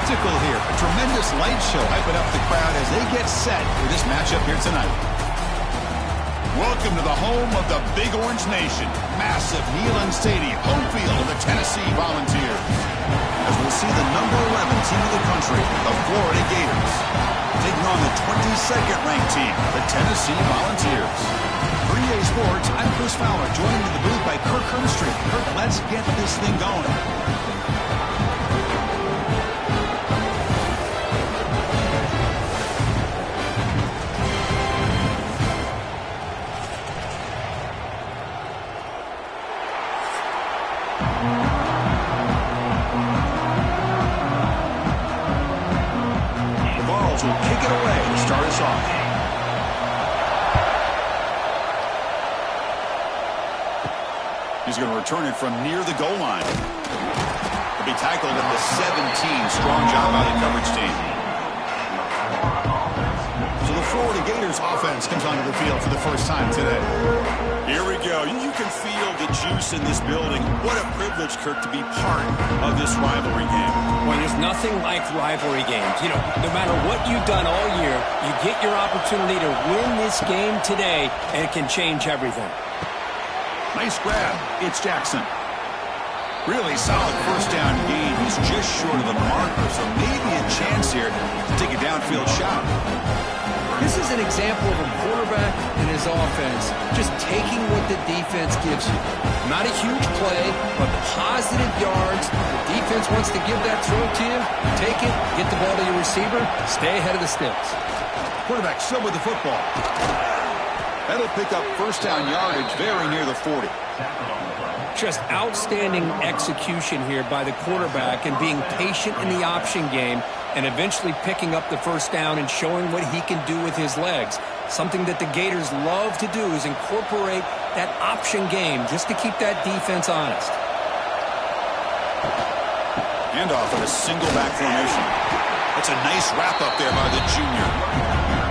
spectacle here. A tremendous light show hyping up the crowd as they get set for this matchup here tonight. Welcome to the home of the Big Orange Nation. Massive Neyland Stadium, home field of the Tennessee Volunteers. As we'll see the number 11 team in the country, the Florida Gators, taking on the 22nd ranked team, the Tennessee Volunteers. For EA Sports, I'm Chris Fowler, joined in the booth by Kirk Hermstreet. Kirk, let's get this thing going. Will kick it away to start us off. He's going to return it from near the goal line. He'll be tackled at the 17. Strong job by the coverage team. So the Florida Gators offense comes onto the field for the first time today. Here we go. You can feel the juice in this building. What a privilege, Kirk, to be part of this rivalry game. Well, there's nothing like rivalry games. You know, no matter what you've done all year, you get your opportunity to win this game today, and it can change everything. Nice grab. It's Jackson. Really solid first down gain. He's just short of the marker, so maybe a chance here to take a downfield shot. This is an example of a quarterback and his offense just taking what the defense gives you. Not a huge play, but positive yards. The defense wants to give that throw to you. Take it, get the ball to your receiver, stay ahead of the sticks. Quarterback still with the football. That'll pick up first down yardage very near the 40. Just outstanding execution here by the quarterback and being patient in the option game and eventually picking up the first down and showing what he can do with his legs. Something that the Gators love to do is incorporate that option game just to keep that defense honest. Handoff in a single back formation. That's a nice wrap up there by the junior.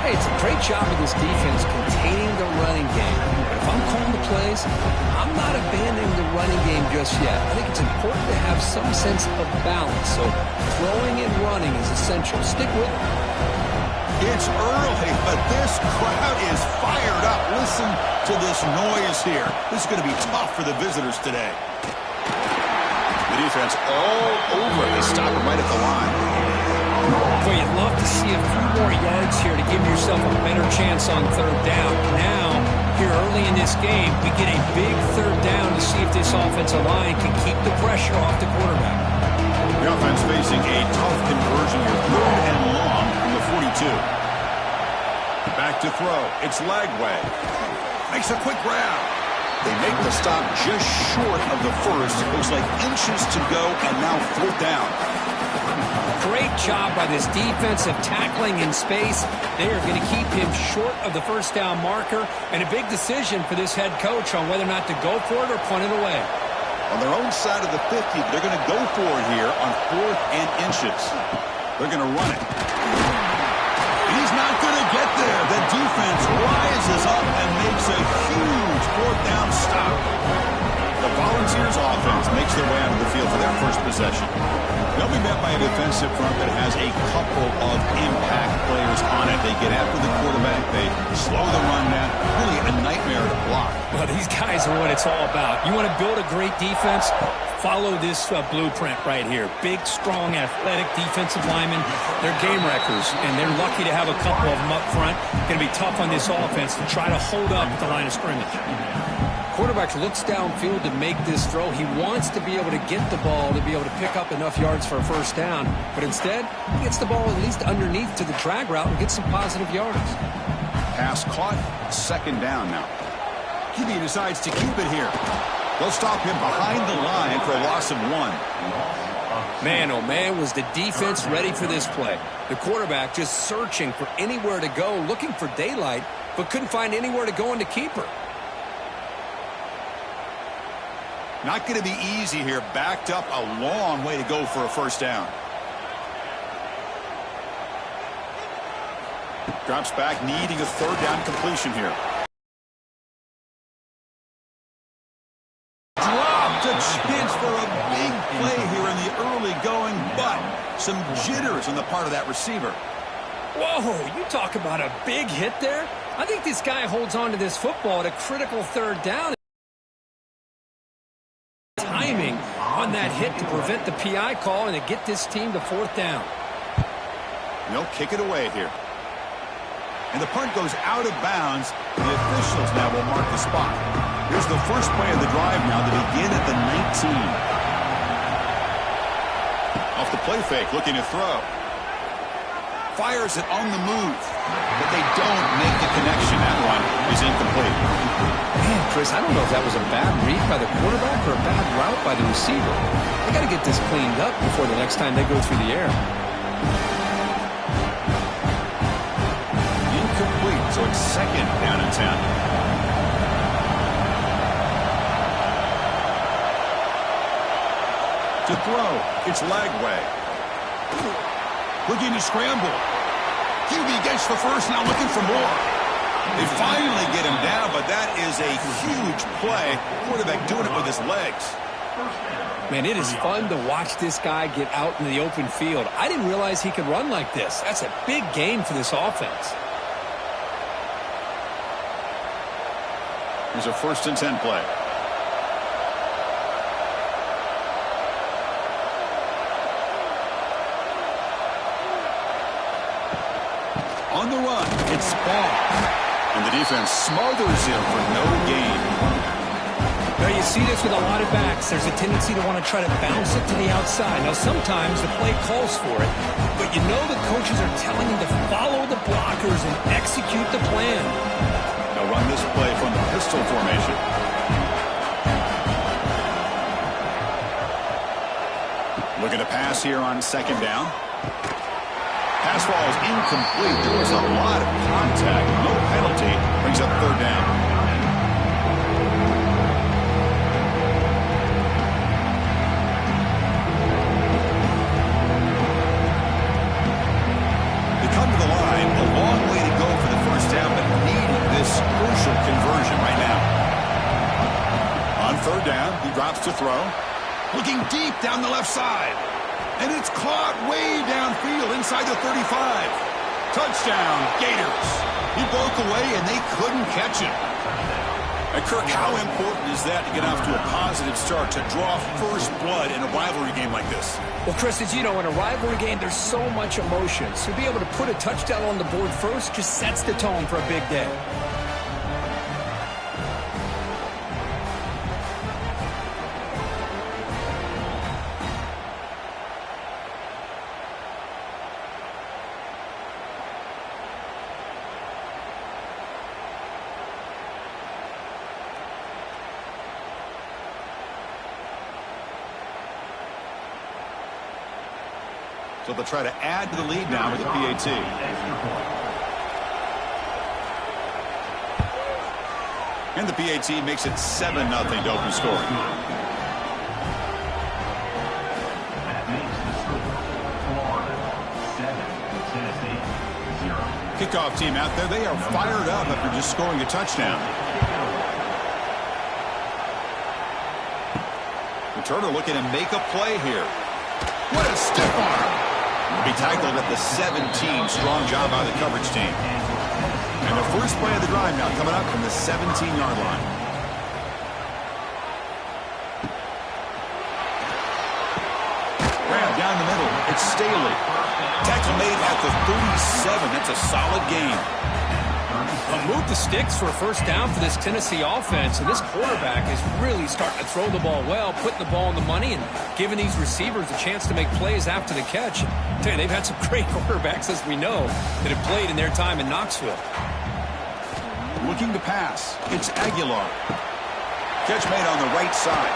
Hey, it's a great job of this defense containing the running game. But if I'm calling the plays, I'm not abandoning the running game just yet. I think it's important to have some sense of balance. So throwing and running is essential. Stick with it. It's early, but this crowd is fired up. Listen to this noise here. This is going to be tough for the visitors today. The defense all over. They stop it right at the line. Boy, you'd love to see a few more yards here to give yourself a better chance on third down. Now, here early in this game, we get a big third down to see if this offensive line can keep the pressure off the quarterback. The offense facing a tough conversion here. Third and long from the 42. Back to throw. It's Lagway. Makes a quick grab. They make the stop just short of the first. It looks like inches to go, and now fourth down. Great job by this defensive tackling in space. They are going to keep him short of the first down marker, and a big decision for this head coach on whether or not to go for it or punt it away. On their own side of the 50, they're going to go for it here on fourth and inches. They're going to run it. He's not going to get there. The defense rises up and makes a huge fourth down stop. The Volunteers offense makes their way onto the field for their first possession. They'll be met by a defensive front that has a couple of impact players on it. They get after the quarterback. They slow the run down. Really a nightmare to block. Well, these guys are what it's all about. You want to build a great defense? Follow this blueprint right here. Big, strong, athletic defensive linemen. They're game wreckers, and they're lucky to have a couple of them up front. Going to be tough on this offense to try to hold up at the line of scrimmage. Quarterback looks downfield to make this throw. He wants to be able to get the ball to be able to pick up enough yards for a first down. But instead, he gets the ball at least underneath to the drag route and gets some positive yards. Pass caught. Second down now. QB decides to keep it here. They'll stop him behind the line for a loss of 1. Man, oh man, was the defense ready for this play. The quarterback just searching for anywhere to go, looking for daylight, but couldn't find anywhere to go in the keeper. Not going to be easy here. Backed up a long way to go for a first down. Drops back, needing a third down completion here. Dropped a chance for a big play here in the early going, but Some jitters on the part of that receiver. Whoa, you talk about a big hit there. I think this guy holds on to this football at a critical third down. Timing on that hit to prevent the PI call and to get this team to fourth down. They'll kick it away here. And the punt goes out of bounds. The officials now will mark the spot. Here's the first play of the drive now to begin at the 19. Off the play fake, looking to throw. Fires it on the move. But they don't make the connection. That one is incomplete. Man, Chris, I don't know if that was a bad read by the quarterback or a bad route by the receiver. They got to get this cleaned up before the next time they go through the air. Incomplete, so it's second down and 10. To throw, it's Lagway. Looking to scramble. QB gets the first, now looking for more. They finally get him down, but that is a huge play. Quarterback doing it with his legs. Man, it is fun to watch this guy get out in the open field. I didn't realize he could run like this. That's a big game for this offense. Here's a 1st and 10 play. On the run, it's Ball. And the defense smothers him for no gain. Now you see this with a lot of backs. There's a tendency to want to try to bounce it to the outside. Now sometimes the play calls for it, but you know the coaches are telling him to follow the blockers and execute the plan. They'll run this play from the pistol formation. Looking to pass here on 2nd down. Pass ball is incomplete. There was a lot of contact. No penalty. Brings up 3rd down. They come to the line. A long way to go for the 1st down, but needing this crucial conversion right now. On 3rd down, he drops to throw. Looking deep down the left side. And it's caught way downfield inside the 35. Touchdown, Gators. He broke away, and they couldn't catch him. And Kirk, how important is that to get off to a positive start, to draw first blood in a rivalry game like this? Well, Chris, as you know, in a rivalry game, there's so much emotion. So to be able to put a touchdown on the board first just sets the tone for a big day. So they'll try to add to the lead now with the PAT. And the PAT makes it 7-0 to open scoring. Kickoff team out there. They are fired up after just scoring a touchdown. Returner looking to make a play here. What a stiff arm. Be tackled at the 17. Strong job by the coverage team. And the first play of the drive now coming up from the 17-yard line. Grab down the middle. It's Staley. Tackle made at the 37. That's a solid gain. Move the sticks for a 1st down for this Tennessee offense. And this quarterback is really starting to throw the ball well, putting the ball in the money, and giving these receivers a chance to make plays after the catch. I tell you, they've had some great quarterbacks, as we know, that have played in their time in Knoxville. Looking to pass. It's Aguilar. Catch made on the right side.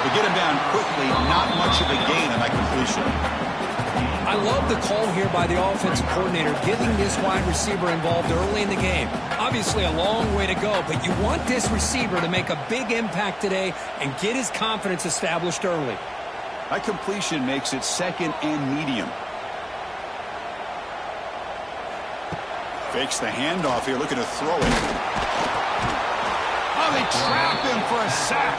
To get him down quickly, not much of a gain on that completion. I love the call here by the offensive coordinator, getting this wide receiver involved early in the game. Obviously a long way to go, but you want this receiver to make a big impact today and get his confidence established early. That completion makes it 2nd and medium. Fakes the handoff here, looking to throw it. Oh, they trap him for a sack.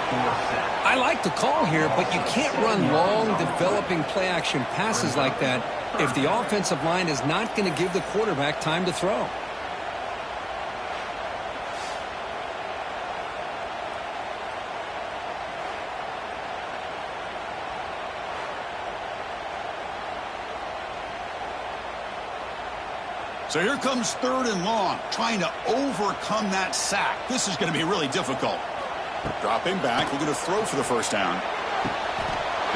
I like the call here, but you can't run long, developing play-action passes like that if the offensive line is not going to give the quarterback time to throw. So here comes 3rd and long, trying to overcome that sack. This is going to be really difficult. Dropping back, looking to throw for the first down.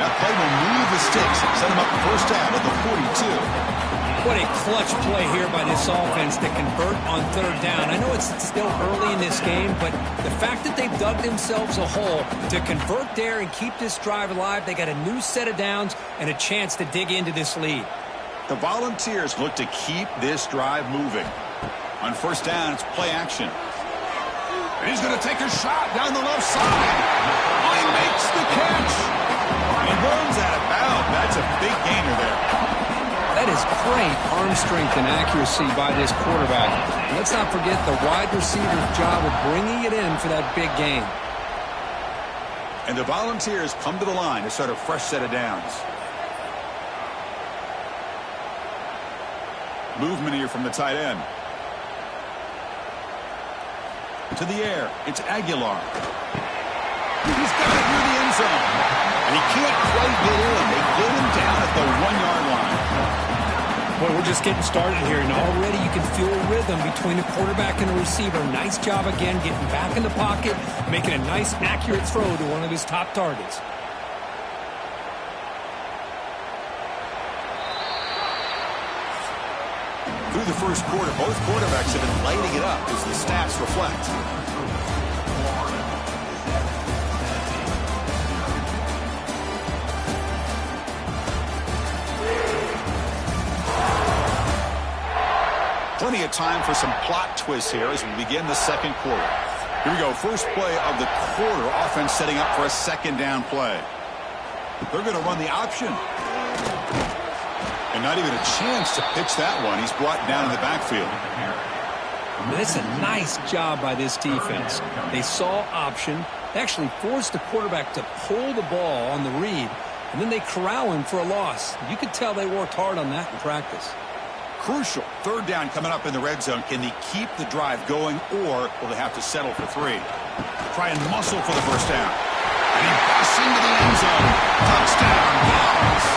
That play will move the sticks, set him up first down at the 42. What a clutch play here by this offense to convert on 3rd down. I know it's still early in this game, but the fact that they've dug themselves a hole to convert there and keep this drive alive, they got a new set of downs and a chance to dig into this lead. The Volunteers look to keep this drive moving. On first down, it's play action. And he's going to take a shot down the left side. Oh, he makes the catch. He runs out of bounds. That's a big gainer there. That is great arm strength and accuracy by this quarterback. Let's not forget the wide receiver's job of bringing it in for that big gain. And the Volunteers come to the line to start a fresh set of downs. Movement here from the tight end. To the air, it's Aguilar. He's got it near the end zone. And he can't quite get in. They get him down at the 1-yard line. Boy, we're just getting started here, and already you can feel a rhythm between the quarterback and the receiver. Nice job again getting back in the pocket, making a nice, accurate throw to one of his top targets. Through the first quarter, both quarterbacks have been lighting it up as the stats reflect. Plenty of time for some plot twists here as we begin the second quarter. Here we go, first play of the quarter. Offense setting up for a second down play. They're going to run the option. And not even a chance to pitch that one. He's brought down in the backfield. That's a nice job by this defense. They saw option. They actually forced the quarterback to pull the ball on the read, and then they corral him for a loss. You could tell they worked hard on that in practice. Crucial. Third down coming up in the red zone. Can they keep the drive going, or will they have to settle for 3? Try and muscle for the first down. And he busts into the end zone. Touchdown, Browns.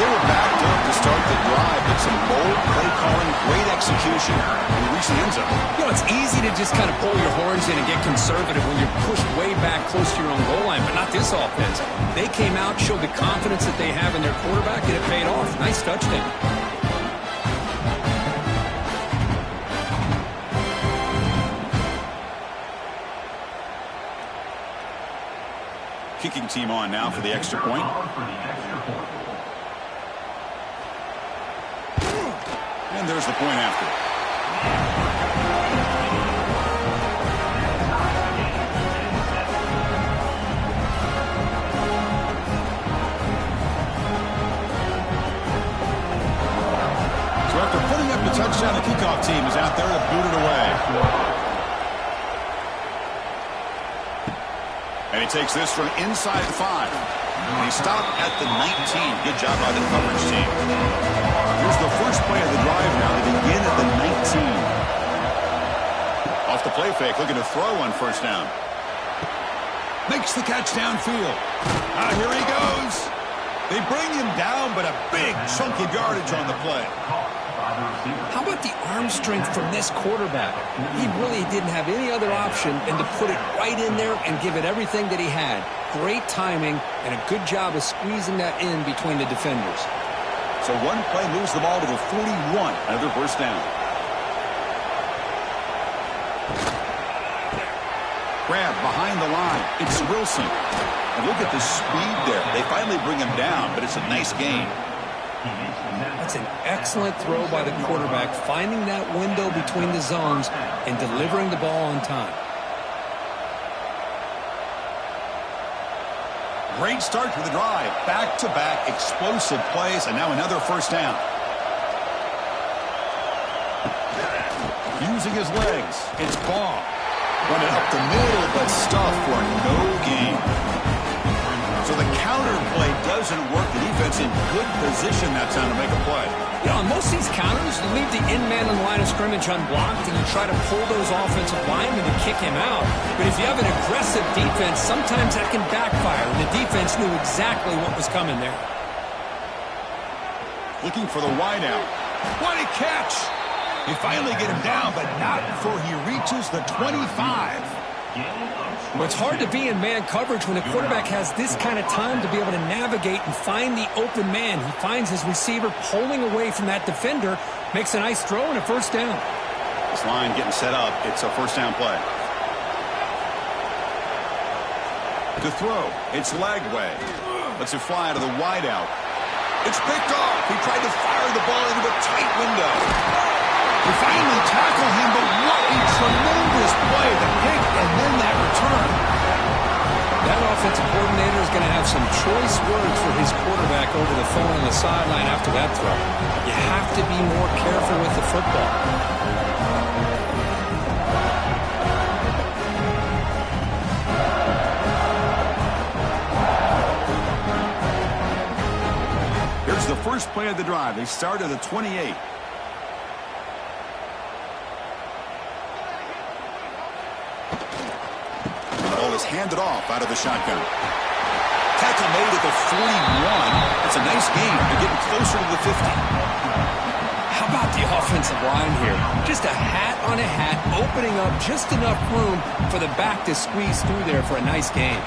They were backed up to start the drive, but some bold play calling, great execution, and reach the end zone. You know, it's easy to just kind of pull your horns in and get conservative when you're pushed way back close to your own goal line, but not this offense. They came out, showed the confidence that they have in their quarterback, and it paid off. Nice touchdown. Kicking team on now for the extra point. And there's the point after. So after putting up the touchdown, the kickoff team is out there to boot it away. And he takes this from inside the 5. And he stopped at the 19. Good job by the coverage team. Here's the first play of the drive now. They begin at the 19. Off the play fake, looking to throw on first down. Makes the catch downfield. Here he goes. They bring him down, but a big chunk of yardage on the play. How about the arm strength from this quarterback? He really didn't have any other option than to put it right in there and give it everything that he had. Great timing and a good job of squeezing that in between the defenders. So one play moves the ball to the 41. Another first down. Grab behind the line. It's Wilson. And look at the speed there. They finally bring him down, but it's a nice gain. That's an excellent throw by the quarterback, finding that window between the zones and delivering the ball on time. Great start to the drive. Back-to-back explosive plays, and now another first down. Using his legs, it's Baugh. Running up the middle of but stuff for no gain. So the counter play doesn't work. The defense in good position that time to make a play. You know, on most of these counters, you leave the in man on the line of scrimmage unblocked and you try to pull those offensive linemen to kick him out. But if you have an aggressive defense, sometimes that can backfire. And the defense knew exactly what was coming there. Looking for the wideout. What a catch! They finally get him down, but not before he reaches the 25. Well, it's hard to be in man coverage when the quarterback has this kind of time to be able to navigate and find the open man. He finds his receiver pulling away from that defender, makes a nice throw and a first down. This line getting set up. It's a first down play. To throw, it's Lagway. Lets it fly to the wideout. It's picked off. He tried to fire the ball into a tight window. They finally tackle him, but what a tremendous play. The pick and then that return. That offensive coordinator is going to have some choice words for his quarterback over the phone on the sideline after that throw. You have to be more careful with the football. Here's the first play of the drive. They start at the 28. Handed off out of the shotgun. Tackle made at the 41. It's a nice gain. They're getting closer to the 50. How about the offensive line here? Just a hat on a hat, opening up just enough room for the back to squeeze through there for a nice gain.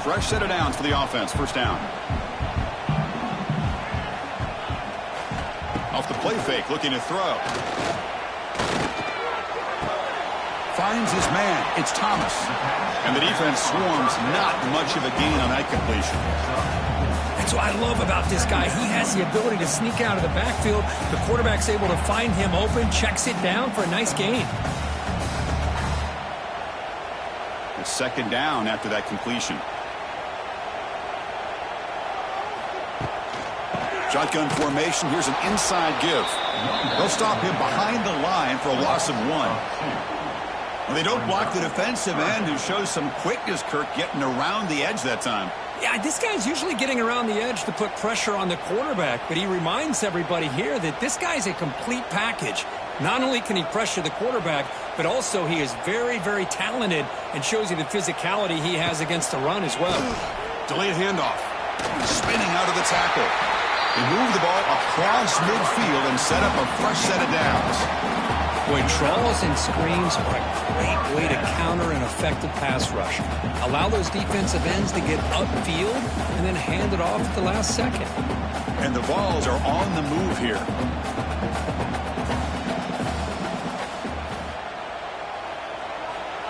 Fresh set of downs for the offense. First down. Off the play fake, looking to throw. Finds his man. It's Thomas. And the defense swarms. Not much of a gain on that completion. That's what I love about this guy. He has the ability to sneak out of the backfield. The quarterback's able to find him open, checks it down for a nice gain. It's second down after that completion. Shotgun formation. Here's an inside give. They'll stop him behind the line for a loss of 1. They don't block the defensive end, who shows some quickness, Kirk, getting around the edge that time. Yeah, this guy's usually getting around the edge to put pressure on the quarterback, but he reminds everybody here that this guy's a complete package. Not only can he pressure the quarterback, but also he is very, very talented and shows you the physicality he has against the run as well. Delayed handoff. Spinning out of the tackle. They move the ball across midfield and set up a fresh set of downs. Boy, draws and screens are a great way to counter an effective pass rush. Allow those defensive ends to get upfield and then hand it off at the last second. And the Vols are on the move here.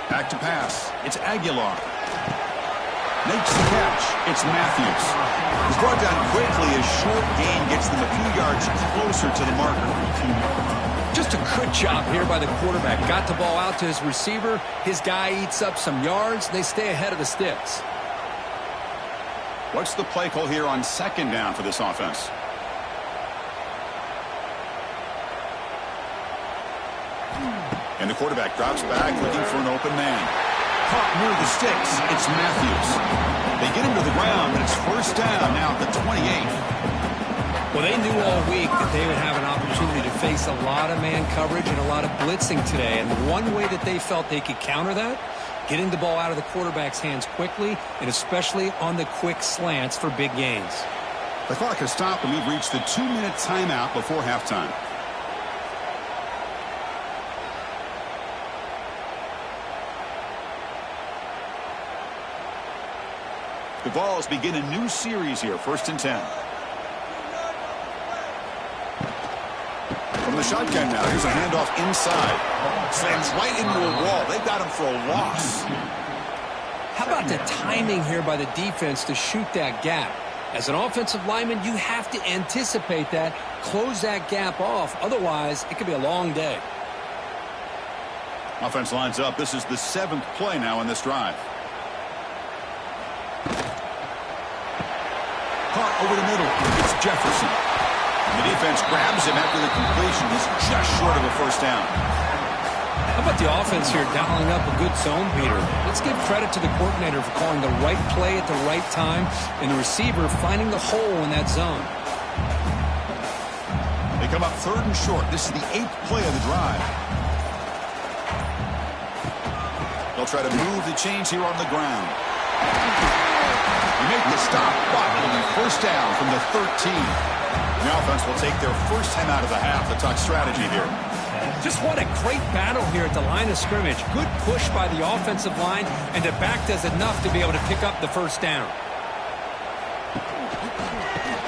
Back to pass. It's Aguilar. Makes the catch. It's Matthews. He's brought down quickly as short gain gets them a few yards closer to the marker. Just a good job here by the quarterback. Got the ball out to his receiver. His guy eats up some yards. They stay ahead of the sticks. What's the play call here on second down for this offense? And the quarterback drops back looking for an open man. Caught near the sticks. It's Matthews. They get him to the ground, but it's first down now at the 28. Well, they knew all week that they would have an opportunity to face a lot of man coverage and a lot of blitzing today. And one way that they felt they could counter that, getting the ball out of the quarterback's hands quickly, and especially on the quick slants for big gains. The clock has stopped, and we've reached the 2-minute timeout before halftime. The Vols begin a new series here, 1st and 10. From the shotgun now, here's a handoff inside. Slams right into a wall. They've got him for a loss. How about the timing here by the defense to shoot that gap? As an offensive lineman, you have to anticipate that, close that gap off. Otherwise, it could be a long day. Offense lines up. This is the 7th play now in this drive. Caught over the middle. It's Jefferson. And the defense grabs him after the completion. He's just short of a first down. How about the offense here dialing up a good zone beater? Let's give credit to the coordinator for calling the right play at the right time and the receiver finding the hole in that zone. They come up 3rd and short. This is the 8th play of the drive. They'll try to move the chains here on the ground. They make the stop, but it'll be first down from the 13. The offense will take their first time out of the half. The talk strategy here. Just what a great battle here at the line of scrimmage. Good push by the offensive line, and the back does enough to be able to pick up the first down.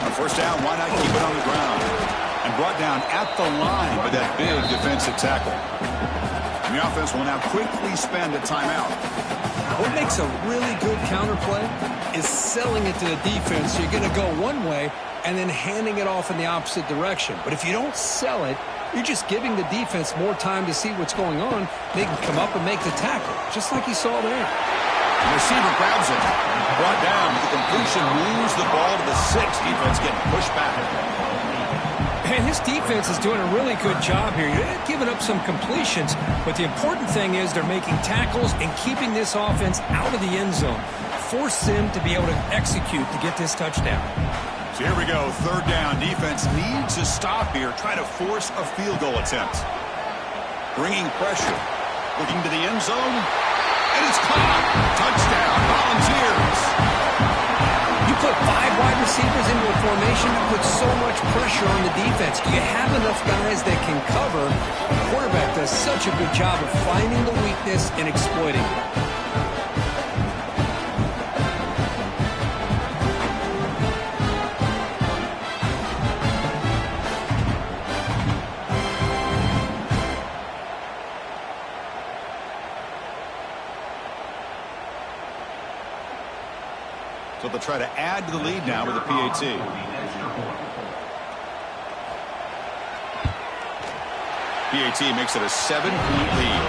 On first down, why not keep it on the ground? And brought down at the line by that big defensive tackle. And the offense will now quickly spend a timeout. What makes a really good counterplay is selling it to the defense. So you're going to go one way and then handing it off in the opposite direction. But if you don't sell it, you're just giving the defense more time to see what's going on. They can come up and make the tackle, just like you saw there. The receiver grabs it. Brought down. The completion moves the ball to the 6. Defense getting pushed back. And this defense is doing a really good job here. You're giving up some completions, but the important thing is they're making tackles and keeping this offense out of the end zone. Force them to be able to execute to get this touchdown. So here we go. 3rd down. Defense needs to stop here. Try to force a field goal attempt. Bringing pressure. Looking to the end zone. And it's caught. Touchdown. Volunteers. You put 5 wide receivers into a formation, you put so much pressure on the defense. Do you have enough guys that can cover? The quarterback does such a good job of finding the weakness and exploiting it. So they'll try to add to the lead now with a PAT. PAT makes it a 7-point lead.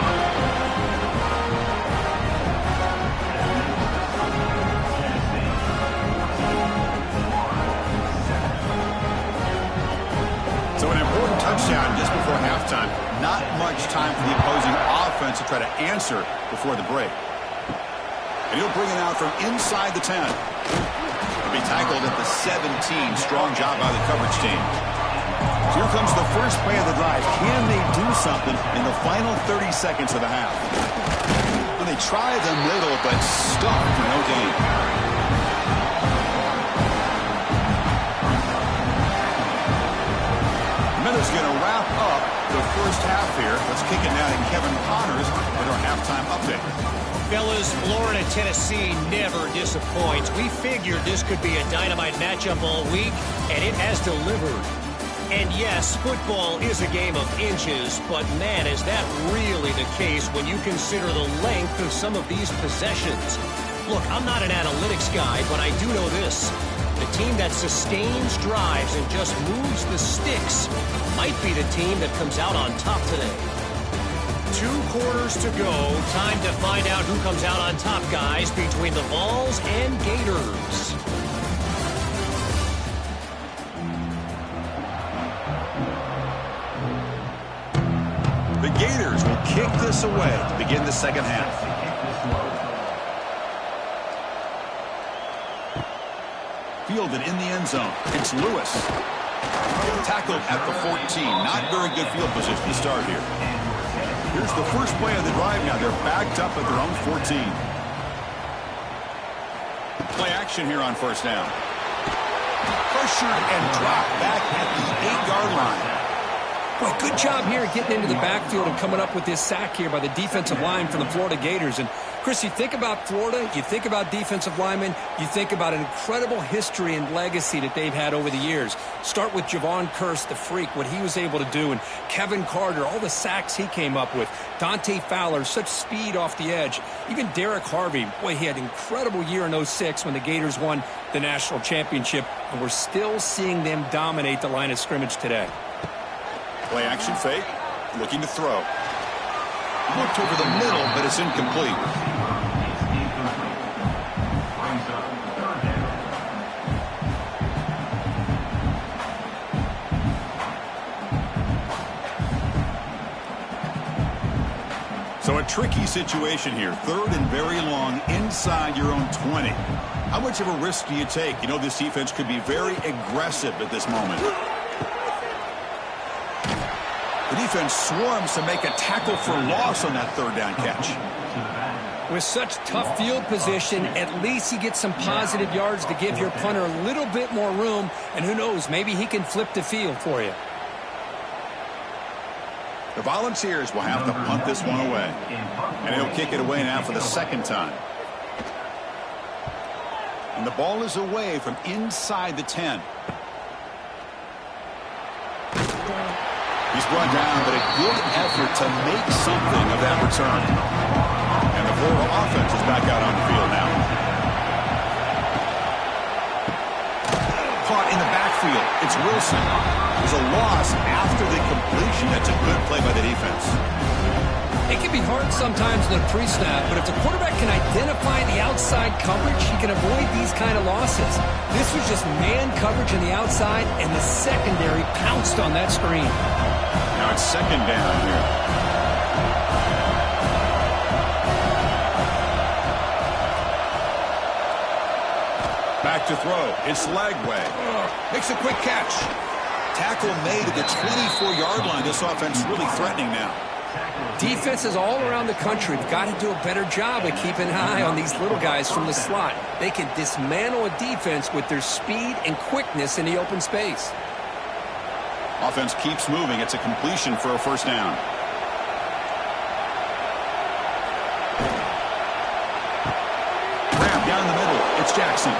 So an important touchdown just before halftime. Not much time for the opposing offense to try to answer before the break. And he'll bring it out from inside the 10. He'll be tackled at the 17. Strong job by the coverage team. So here comes the first play of the drive. Can they do something in the final 30 seconds of the half? Well, they try the middle, but stuck for no gain. Miller's going to wrap up the first half here. Let's kick it now to Kevin Connors with our halftime update. Fellas, Florida-Tennessee never disappoints. We figured this could be a dynamite matchup all week, and it has delivered. And yes, football is a game of inches, but man, is that really the case when you consider the length of some of these possessions. Look, I'm not an analytics guy, but I do know this. The team that sustains drives and just moves the sticks might be the team that comes out on top today. 2 quarters to go. Time to find out who comes out on top, guys, between the Vols and Gators. The Gators will kick this away to begin the second half. Fielded in the end zone. It's Lewis. Tackled at the 14. Not very good field position to start here. Here's the first play of the drive now. They're backed up at their own 14. Play action here on first down. Pressured and dropped back at the 8-yard line. Boy, good job here getting into the backfield and coming up with this sack here by the defensive line for the Florida Gators. And, Chris, you think about Florida, you think about defensive linemen, you think about an incredible history and legacy that they've had over the years. Start with Javon Kearse, the freak, what he was able to do, and Kevin Carter, all the sacks he came up with. Dante Fowler, such speed off the edge. Even Derek Harvey, boy, he had an incredible year in 06 when the Gators won the national championship, and we're still seeing them dominate the line of scrimmage today. Play action fake. Looking to throw. Looked over the middle, but it's incomplete. So a tricky situation here. 3rd and very long inside your own 20. How much of a risk do you take? You know this defense could be very aggressive at this moment. The defense swarms to make a tackle for loss on that 3rd down catch. With such tough field position, at least you get some positive yards to give your punter a little bit more room. And who knows, maybe he can flip the field for you. The Volunteers will have to punt this one away. And he'll kick it away now for the 2nd time. And the ball is away from inside the 10. He's brought down, but a good effort to make something of that return. And the Florida offense is back out on the field now. Caught in the backfield. It's Wilson. There's a loss after the completion. That's a good play by the defense. It can be hard sometimes in a pre-snap, but if the quarterback can identify the outside coverage, he can avoid these kind of losses. This was just man coverage on the outside, and the secondary pounced on that screen. Now it's 2nd down here. Back to throw. It's Lagway. Makes a quick catch. Tackle made at the 24-yard line. This offense really threatening now. Defenses all around the country have got to do a better job of keeping an eye on these little guys from the slot. They can dismantle a defense with their speed and quickness in the open space. Offense keeps moving. It's a completion for a 1st down. Grab down the middle. It's Jackson.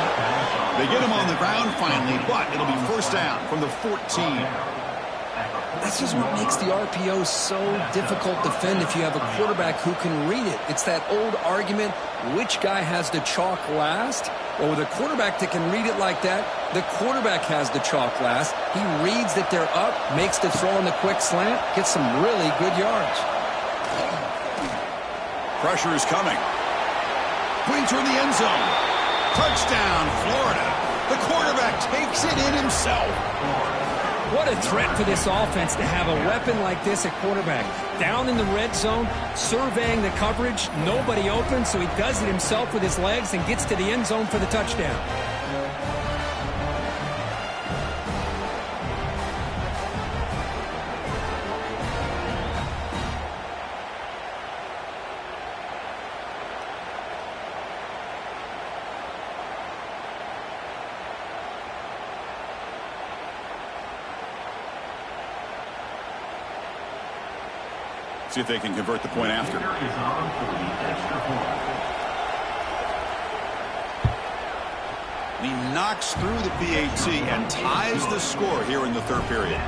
They get him on the ground finally, but it'll be 1st down from the 14. That's just what makes the RPO so difficult to defend if you have a quarterback who can read it. It's that old argument, which guy has the chalk last? Well, with a quarterback that can read it like that, the quarterback has the chalk last. He reads that they're up, makes the throw on the quick slant, gets some really good yards. Pressure is coming. Brings her in the end zone. Touchdown, Florida. The quarterback takes it in himself. What a threat for this offense to have a weapon like this at quarterback. Down in the red zone, surveying the coverage, nobody open, so he does it himself with his legs and gets to the end zone for the touchdown. See if they can convert the point after. And he knocks through the PAT and ties the score here in the 3rd period.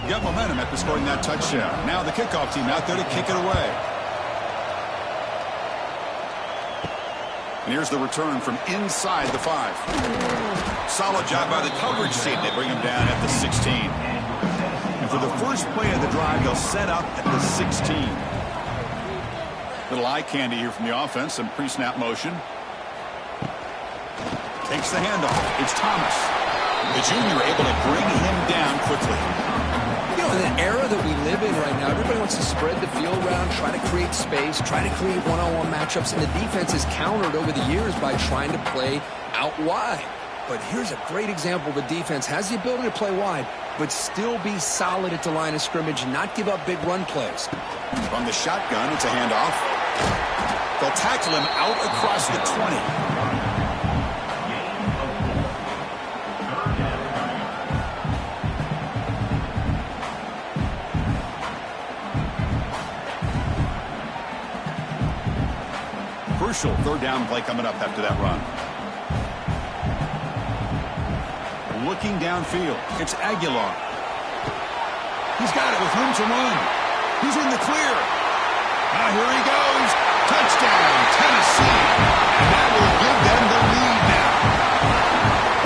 Got momentum after scoring that touchdown. Now the kickoff team out there to kick it away. And here's the return from inside the 5. Solid job by the coverage team. They bring him down at the 16. And for the first play of the drive, they'll set up at the 16. Little eye candy here from the offense. Some pre-snap motion. Takes the handoff. It's Thomas. The junior able to bring him down quickly. You know, in the era that we live in right now, everybody wants to spread the field around, try to create space, try to create one-on-one matchups, and the defense is countered over the years by trying to play out wide. But here's a great example of a defense has the ability to play wide, but still be solid at the line of scrimmage and not give up big run plays. From the shotgun, it's a handoff. They'll tackle him out across the 20. Crucial 3rd down play coming up after that run. Looking downfield. It's Aguilar. He's got it with room to run. He's in the clear. Here he goes. Touchdown, Tennessee. And that will give them the lead now.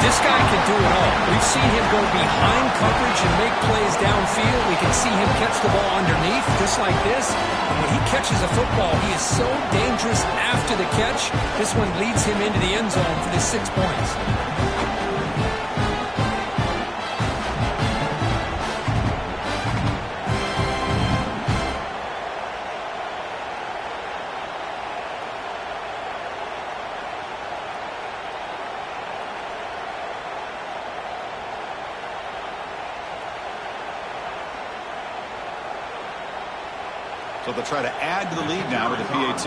This guy can do it all. We've seen him go behind coverage and make plays downfield. We can see him catch the ball underneath, just like this. And when he catches a football, he is so dangerous after the catch. This one leads him into the end zone for the 6 points. So they'll try to add to the lead now with the PAT.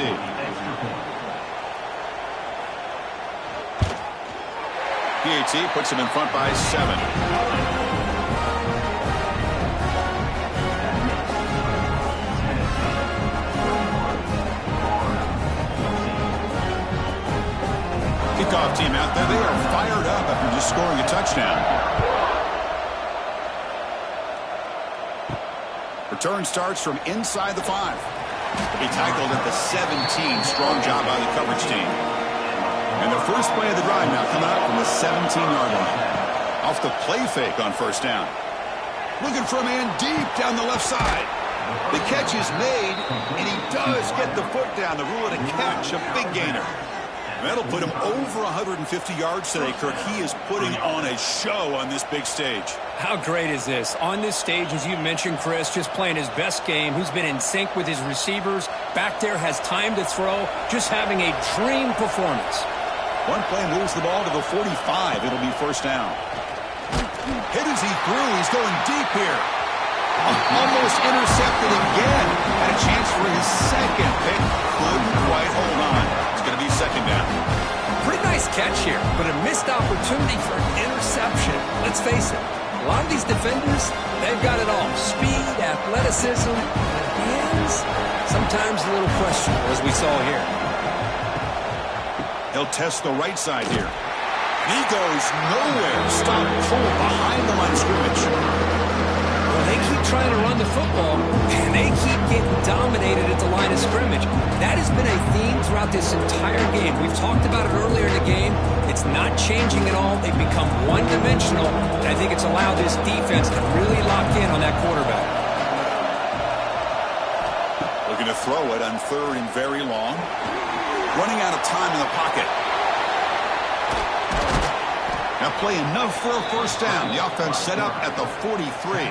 PAT puts him in front by 7. Kickoff team out there. They are fired up after just scoring a touchdown. Return starts from inside the 5. To be tackled at the 17. Strong job by the coverage team. And the first play of the drive now coming up from the 17-yard line. Off the play fake on first down. Looking for a man deep down the left side. The catch is made, and he does get the foot down to rule it a catch, a big gainer. That'll put him over 150 yards today, Kirk. He is putting on a show on this big stage. How great is this? On this stage, as you mentioned, Chris, just playing his best game, who's been in sync with his receivers. Back there, has time to throw, just having a dream performance. One play moves the ball to the 45. It'll be first down. Hit as he threw. He's going deep here. Almost intercepted again. Had a chance for his second pick. Couldn't quite hold on. It's going to be second down. Pretty nice catch here, but a missed opportunity for an interception. Let's face it, a lot of these defenders, they've got it all. Speed, athleticism, hands, sometimes a little questionable, as we saw here. He'll test the right side here. He goes nowhere. Stop cold behind the line of scrimmage. Well, they keep trying to run the football, and they keep getting dominated at the line of scrimmage. That has been a theme throughout this entire game. We've talked about it earlier in the game. It's not changing at all. They've become one-dimensional, and I think it's allowed this defense to really lock in on that quarterback. Looking to throw it on third and very long. Running out of time in the pocket. Now play enough for a first down. The offense set up at the 43.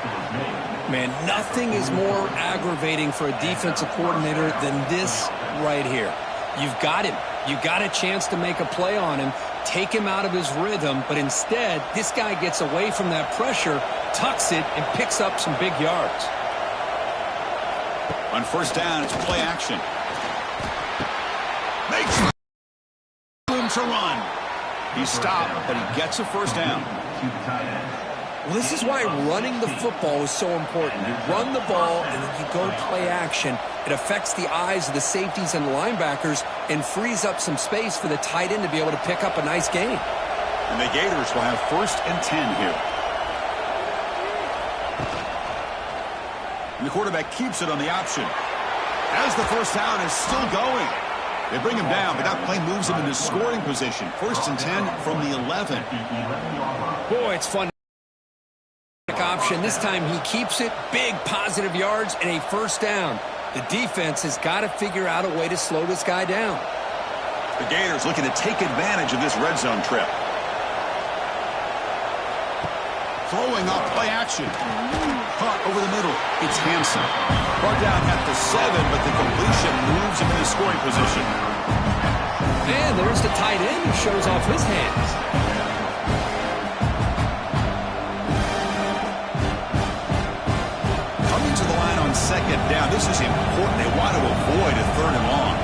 Man, nothing is more aggravating for a defensive coordinator than this right here. You've got him. You've got a chance to make a play on him, take him out of his rhythm, but instead, this guy gets away from that pressure, tucks it, and picks up some big yards. On first down, it's play action. Makes room to run. He stopped, but he gets a first down. Well, this is why running the football is so important. You run the ball, and then you go play action. It affects the eyes of the safeties and the linebackers and frees up some space for the tight end to be able to pick up a nice gain. And the Gators will have first and 10 here. And the quarterback keeps it on the option. As the first down is still going. They bring him down, but that play moves him into scoring position. First and 10 from the 11. Boy, it's fun. Option. This time he keeps it. Big positive yards and a first down. The defense has got to figure out a way to slow this guy down. The Gators looking to take advantage of this red zone trip. Throwing up play action. Caught over the middle. It's Hansen. Brought down at the 7, but the completion moves him into scoring position. And there's the tight end who shows off his hands. Coming to the line on second down. This is important. They want to avoid a third and long.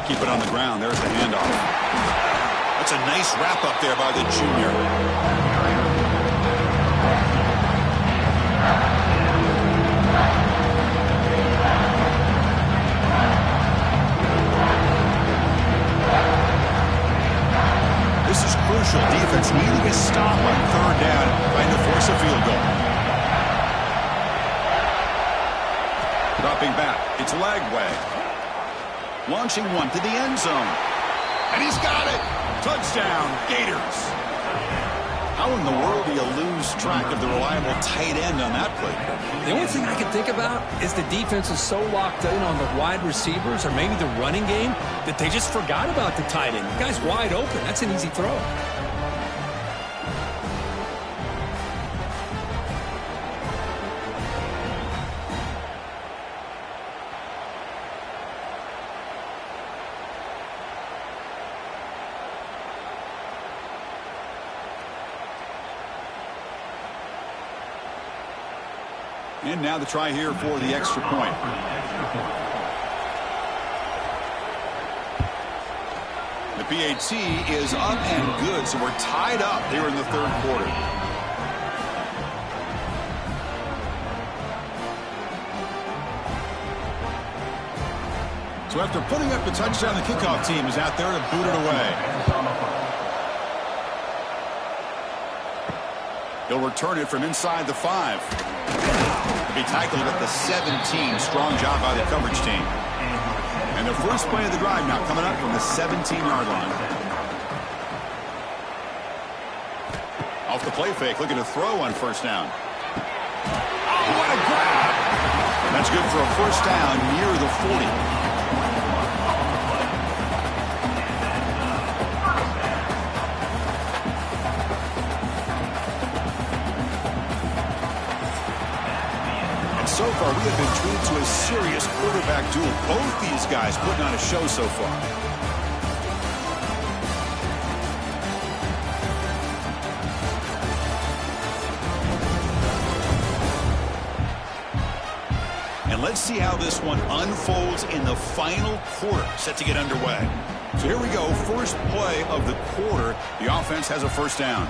Keep it on the ground. There's the handoff. That's a nice wrap up there by the junior. This is crucial. Defense needing a stop on third down, trying to force a field goal. Dropping back. It's Lagway. Launching one to the end zone. And he's got it. Touchdown, Gators. How in the world do you lose track of the reliable tight end on that play? The only thing I can think about is the defense is so locked in on the wide receivers or maybe the running game that they just forgot about the tight end. The guy's wide open. That's an easy throw. And now the try here for the extra point. The PAT is up and good, so we're tied up here in the third quarter. So after putting up the touchdown, the kickoff team is out there to boot it away. He'll return it from inside the 5. He'll be tackled at the 17. Strong job by the coverage team. And the first play of the drive now coming up from the 17-yard line. Off the play fake, looking to throw on first down. Oh, what a grab! That's good for a first down near the 40. So far, we have been treated to a serious quarterback duel. Both these guys putting on a show so far. And let's see how this one unfolds in the final quarter, set to get underway. So here we go, first play of the quarter. The offense has a first down.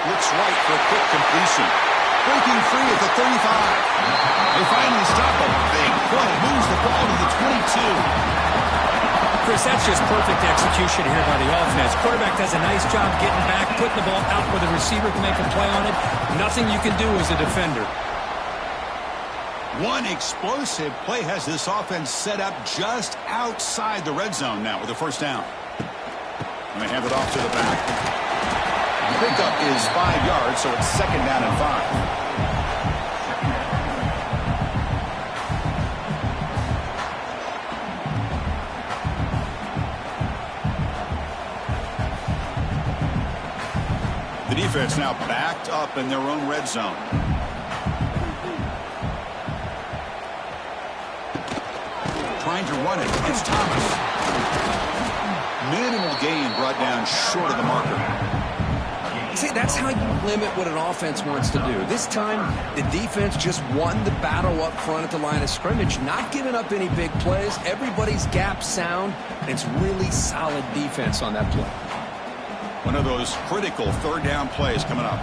Looks right for a quick completion. Breaking free at the 35. They finally stop him. Big play. Moves the ball to the 22. Chris, that's just perfect execution here by the offense. Quarterback does a nice job getting back, putting the ball out where the receiver can make a play on it. Nothing you can do as a defender. One explosive play has this offense set up just outside the red zone now with a first down. And they hand it off to the back. Pickup is 5 yards, so it's second down and 5. The defense now backed up in their own red zone. Trying to run it. It's Thomas. Minimal gain brought down short of the marker. See, that's how you limit what an offense wants to do. This time, the defense just won the battle up front at the line of scrimmage, not giving up any big plays. Everybody's gap sound, and it's really solid defense on that play. One of those critical third down plays coming up.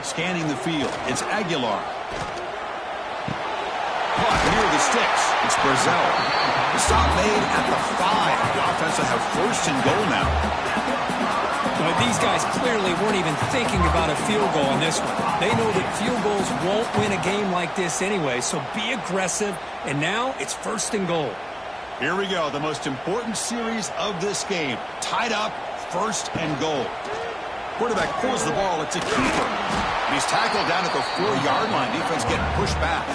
Scanning the field, it's Aguilar. Caught near the sticks, it's Brazzell. The stop made at the 5. The offense will have first and goal now. But these guys clearly weren't even thinking about a field goal on this one. They know that field goals won't win a game like this anyway, so be aggressive, and now it's first and goal. Here we go, the most important series of this game. Tied up, first and goal. Quarterback pulls the ball, it's a keeper. And he's tackled down at the 4-yard line. Defense getting pushed back.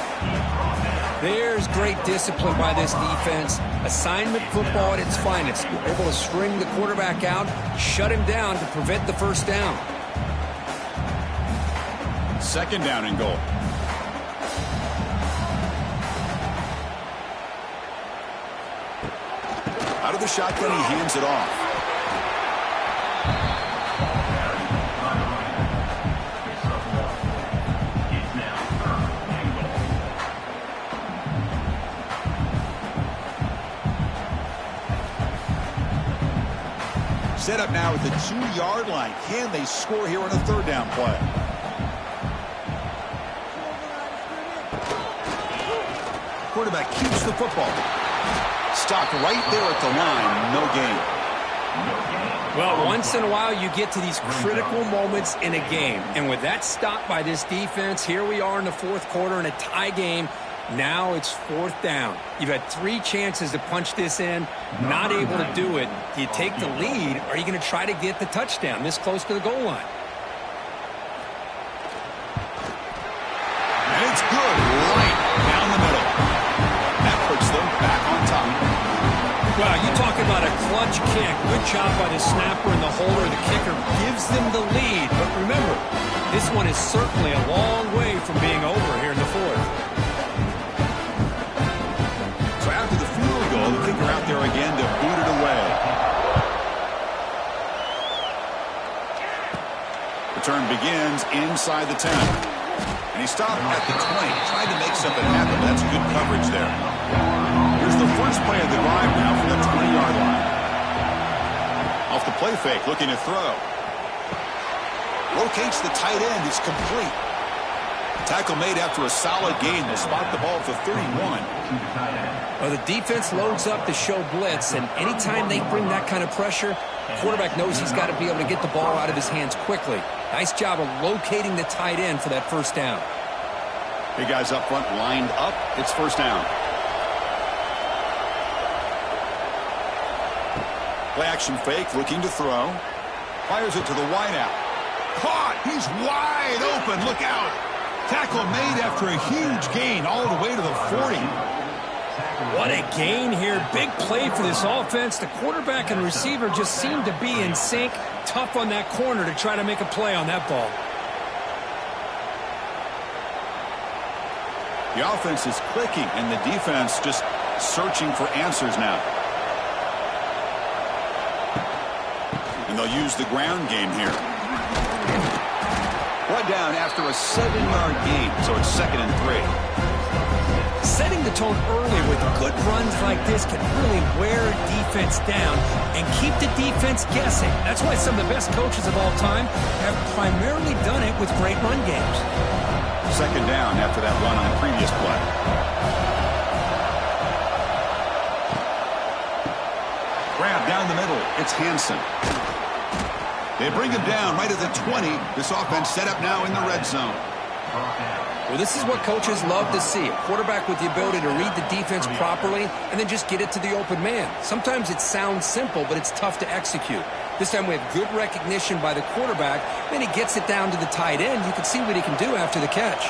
There's great discipline by this defense. Assignment football at its finest. You're able to string the quarterback out, shut him down to prevent the first down. Second down and goal. Out of the shotgun, he hands it off. Set up now at the 2-yard line. Can they score here on a third down play? Quarterback keeps the football. Stopped right there at the line. No gain. Well, once in a while you get to these critical moments in a game. And with that stop by this defense, here we are in the fourth quarter in a tie game. Now it's fourth down. You've had 3 chances to punch this in, not able to do it. Do you take the lead, or are you going to try to get the touchdown this close to the goal line? And it's good, right down the middle. That puts them back on top. Well, you talk about a clutch kick. Good job by the snapper and the holder. The kicker gives them the lead. But remember, this one is certainly a long way from being over here in the fourth. The kicker out there again to boot it away. return begins inside the 10. And he stopped at the 20, trying to make something happen, but that's good coverage there. Here's the first play of the drive now from the 20-yard line. Off the play fake, looking to throw. Locates the tight end. It's complete. Tackle made after a solid gain. Will spot the ball for 31. Well, the defense loads up to show blitz, and anytime they bring that kind of pressure, the quarterback knows he's got to be able to get the ball out of his hands quickly. Nice job of locating the tight end for that first down. Hey, guys up front lined up. It's first down. Play action fake, looking to throw. Fires it to the wideout. Caught! He's wide open. Look out! Tackle made after a huge gain all the way to the 40. What a gain here. Big play for this offense. The quarterback and receiver just seem to be in sync. Tough on that corner to try to make a play on that ball. The offense is clicking, and the defense just searching for answers now. And they'll use the ground game here. Brought down after a 7-yard gain, so it's 2nd and 3. Setting the tone early with good runs like this can really wear a defense down and keep the defense guessing. That's why some of the best coaches of all time have primarily done it with great run games. 2nd down after that run on the previous play. Grab down the middle. It's Hansen. They bring him down right at the 20. This offense set up now in the red zone. Well, this is what coaches love to see. A quarterback with the ability to read the defense properly and then just get it to the open man. Sometimes it sounds simple, but it's tough to execute. This time we have good recognition by the quarterback. Then he gets it down to the tight end. You can see what he can do after the catch.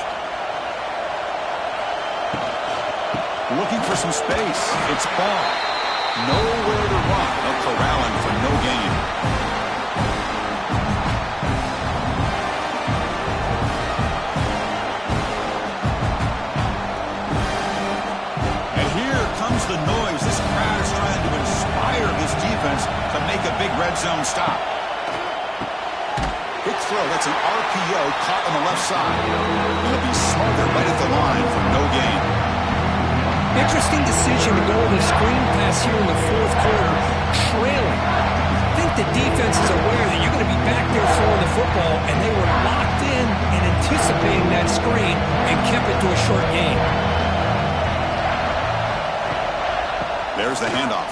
Looking for some space. It's Ball. Nowhere to run. They'll corral him for no gain. The noise. This crowd is trying to inspire this defense to make a big red zone stop. Quick throw. That's an RPO caught on the left side. It'll be Smothered right at the line for no gain. Interesting decision to go with a screen pass here in the fourth quarter, trailing. I think the defense is aware that you're going to be back there throwing the football, and they were locked in and anticipating that screen and kept it to a short gain. There's the handoff.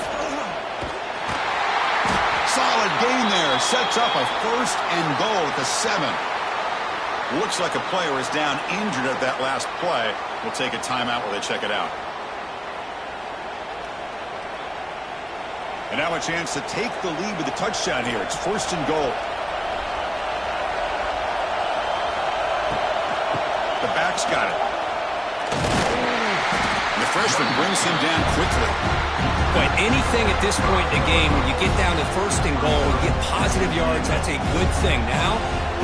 Solid gain there. Sets up a 1st and goal at the 7. Looks like a player is down injured at that last play. We'll take a timeout while they check it out. And now a chance to take the lead with a touchdown here. It's 1st and goal. The back's got it. The freshman brings him down quickly. But anything at this point in the game, when you get down to 1st and goal and get positive yards, that's a good thing. Now,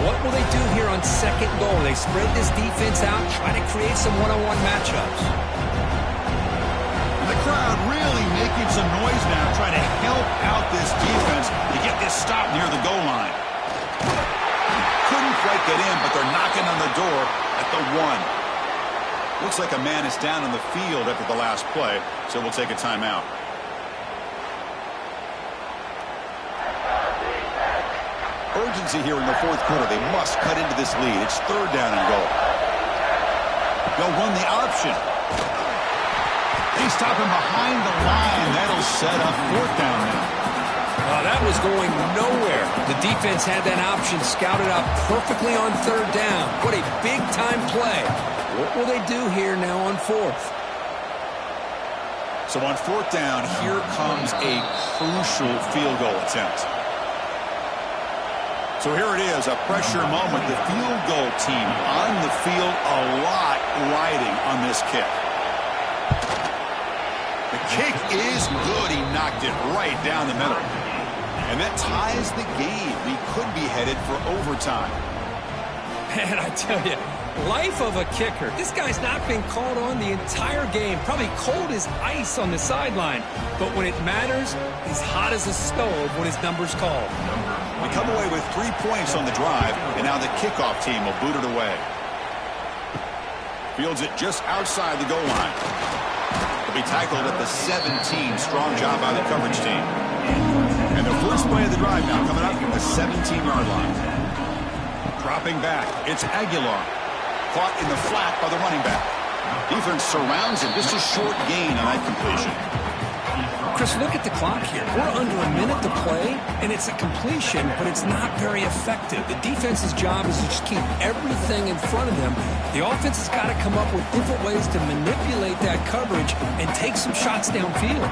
what will they do here on 2nd goal? They spread this defense out, try to create some one-on-one matchups. And the crowd really making some noise now, trying to help out this defense to get this stop near the goal line. Couldn't quite get in, but they're knocking on the door at the 1. Looks like a man is down on the field after the last play, so we'll take a timeout. Urgency here in the fourth quarter. They must cut into this lead. It's 3rd down and goal. They'll run the option. They stop him behind the line. That'll set up 4th down now. That was going nowhere. The defense had that option scouted out perfectly on 3rd down. What a big-time play. What will they do here now on 4th? So on 4th down, here comes a crucial field goal attempt. So here it is, a pressure moment. The field goal team on the field, a lot riding on this kick. The kick is good. He knocked it right down the middle. And that ties the game. We could be headed for overtime. Man, I tell you, Life of a kicker. This guy's not been called on the entire game. Probably cold as ice on the sideline. But when it matters, he's hot as a stove when his number's called. We come away with 3 points on the drive, and now the kickoff team will boot it away. Fields it just outside the goal line. He'll be tackled at the 17. Strong job by the coverage team. And the first play of the drive now coming up from the 17-yard line. Dropping back, it's Aguilar. Caught in the flat by the running back. Defense surrounds him. Just a short gain on that completion. Chris, look at the clock here. We're under a minute to play, and it's a completion, but it's not very effective. The defense's job is to just keep everything in front of them. The offense has got to come up with different ways to manipulate that coverage and take some shots downfield.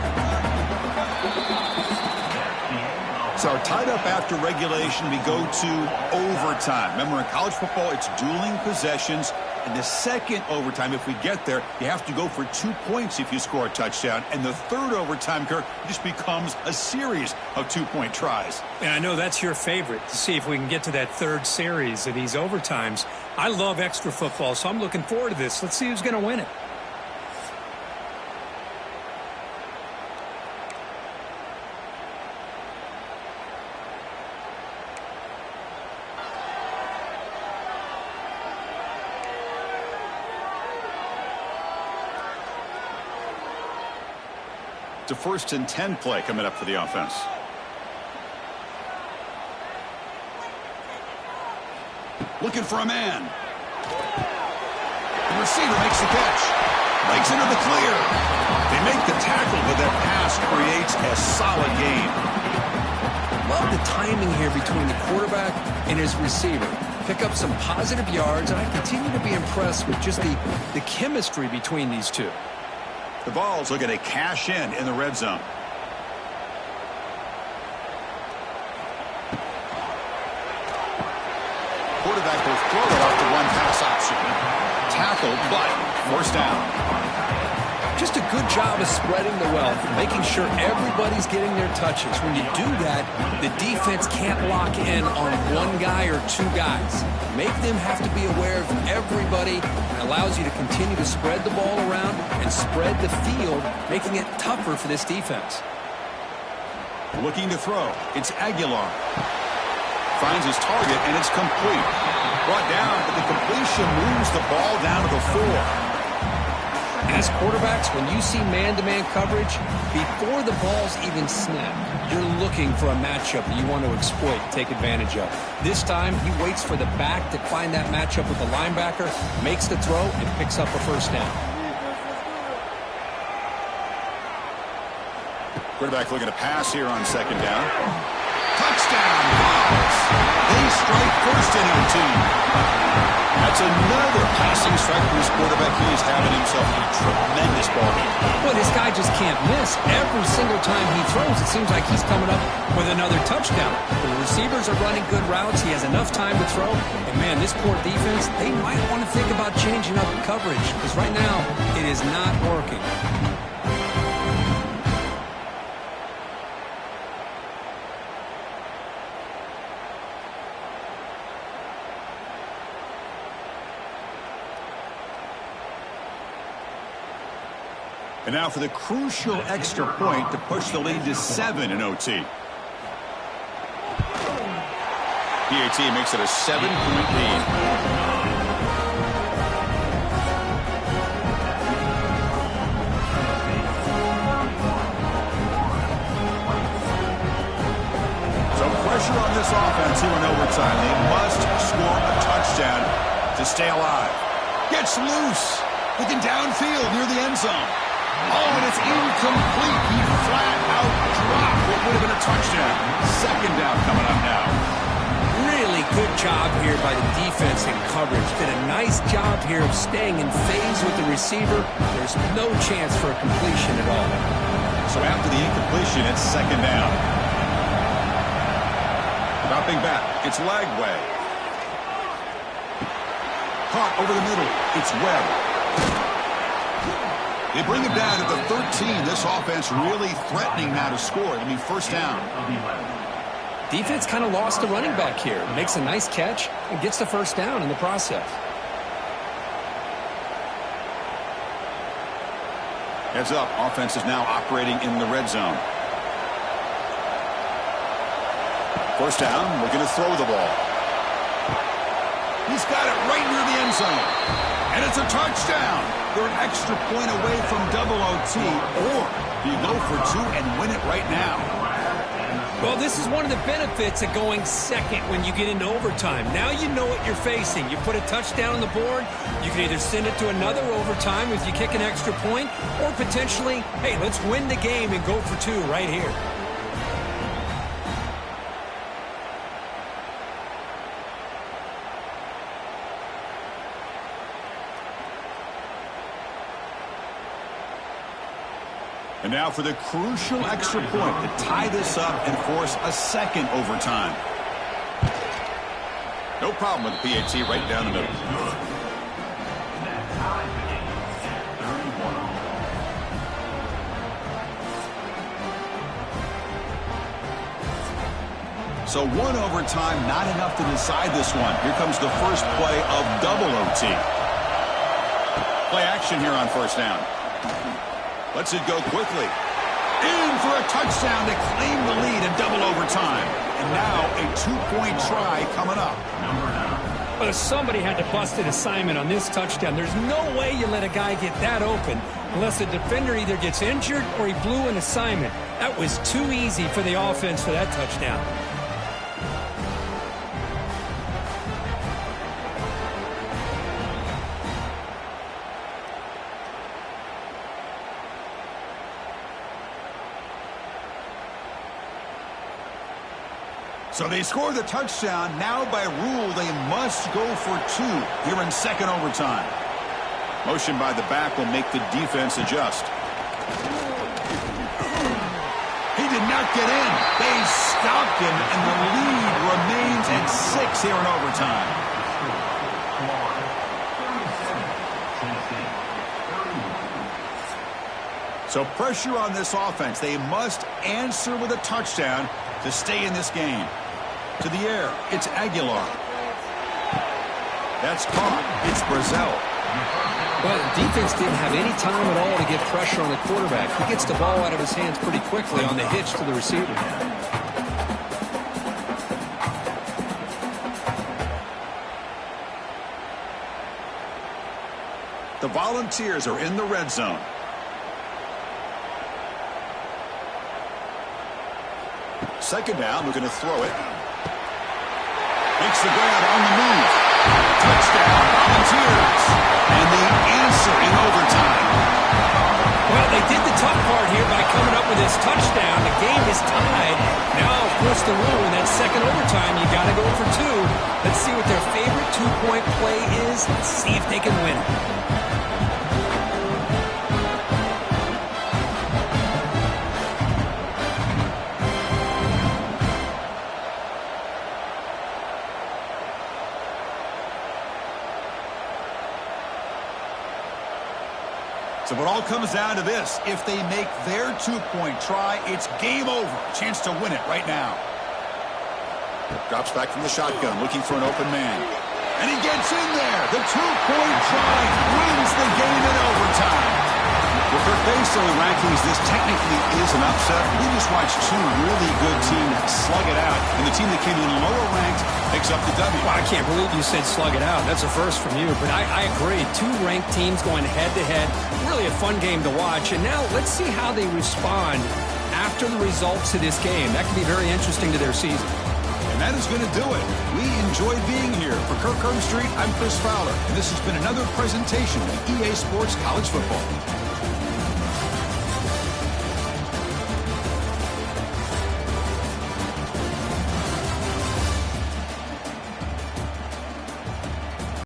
So tied up after regulation, we go to overtime. Remember, in college football, it's dueling possessions. In the second overtime, if we get there, you have to go for 2 points if you score a touchdown. And the third overtime, Kirk, just becomes a series of 2-point tries. And I know that's your favorite, to see if we can get to that third series of these overtimes. I love extra football, so I'm looking forward to this. Let's see who's going to win it. It's a 1st and 10 play coming up for the offense. Looking for a man. The receiver makes the catch. Breaks into the clear. They make the tackle, but that pass creates a solid gain. Love the timing here between the quarterback and his receiver. Pick up some positive yards, and I continue to be impressed with just the chemistry between these two. The Vols looking to cash in the red zone. Quarterback will throw it off the one pass option. Tackled, but first down. Just a good job of spreading the wealth, making sure everybody's getting their touches. When you do that, the defense can't lock in on one guy or 2 guys. Make them have to be aware of everybody. It allows you to continue to spread the ball around and spread the field, making it tougher for this defense. Looking to throw. It's Aguilar. Finds his target, and it's complete. Brought down, but the completion moves the ball down to the 4. As quarterbacks, when you see man-to-man coverage, before the ball's even snapped, you're looking for a matchup that you want to exploit, take advantage of. This time, he waits for the back to find that matchup with the linebacker, makes the throw, and picks up a first down. Quarterback looking to pass here on 2nd down. Touchdown, Vols. They strike first in OT. That's another passing strike for his quarterback. He is having himself a tremendous ball game. Well, this guy just can't miss. Every single time he throws, it seems like he's coming up with another touchdown. The receivers are running good routes. He has enough time to throw. And, man, this poor defense, they might want to think about changing up the coverage because right now it is not working. And now for the crucial extra point to push the lead to 7 in OT. PAT makes it a 7-point lead. So pressure on this offense here in overtime. They must score a touchdown to stay alive. Gets loose. Looking downfield near the end zone. Oh, and it's incomplete. He flat out dropped what would have been a touchdown. 2nd down coming up now. Really good job here by the defense in coverage. Did a nice job here of staying in phase with the receiver. There's no chance for a completion at all. So after the incompletion, it's 2nd down. Dropping back. It's Lagway. Caught over the middle. It's Webb. They bring him down at the 13. This offense really threatening now to score. It'll be first down. Defense kind of lost the running back here. Makes a nice catch and gets the first down in the process. Heads up, offense is now operating in the red zone. First down, we're going to throw the ball. He's got it right near the end zone. And it's a touchdown. They're an extra point away from double OT. Or do you go for two and win it right now? Well, this is one of the benefits of going second when you get into overtime. Now you know what you're facing. You put a touchdown on the board, you can either send it to another overtime if you kick an extra point, or potentially, hey, let's win the game and go for two right here. And now for the crucial extra point to tie this up and force a second overtime. No problem with the PAT right down the middle. So one overtime, not enough to decide this one. Here comes the first play of double OT. Play action here on first down. Lets it go quickly. In for a touchdown to claim the lead in double overtime. And now a two-point try coming up. Well, somebody had to bust an assignment on this touchdown. There's no way you let a guy get that open unless the defender either gets injured or he blew an assignment. That was too easy for the offense for that touchdown. So they score the touchdown. Now by rule, they must go for two here in second overtime. Motion by the back will make the defense adjust. He did not get in. They stopped him, and the lead remains at 6 here in overtime. So pressure on this offense. They must answer with a touchdown to stay in this game. To the air, it's Aguilar. That's caught. It's Brazil. Well, the defense didn't have any time at all to get pressure on the quarterback. He gets the ball out of his hands pretty quickly on the hitch to the receiver. The Volunteers are in the red zone. Second down, we're going to throw it. Makes the grab on the move. Touchdown, Volunteers. And the answer in overtime. Well, they did the tough part here by coming up with this touchdown. The game is tied. Now, of course, the rule in that second overtime, you got to go for two. Let's see what their favorite two-point play is and see if they can win it. So it all comes down to this. If they make their two-point try, it's game over. Chance to win it right now. Drops back from the shotgun, looking for an open man. And he gets in there. The two-point try wins the game in overtime. Well, for based on the rankings, this technically is an upset. We just watched two really good teams slug it out, and the team that came in lower ranked picks up the W. Well, I can't believe you said slug it out. That's a first from you, but I agree. Two ranked teams going head-to-head. Really a fun game to watch, and now let's see how they respond after the results of this game. That could be very interesting to their season. And that is going to do it. We enjoyed being here. For Kirk Herbstreit, I'm Chris Fowler, and this has been another presentation of EA Sports College Football.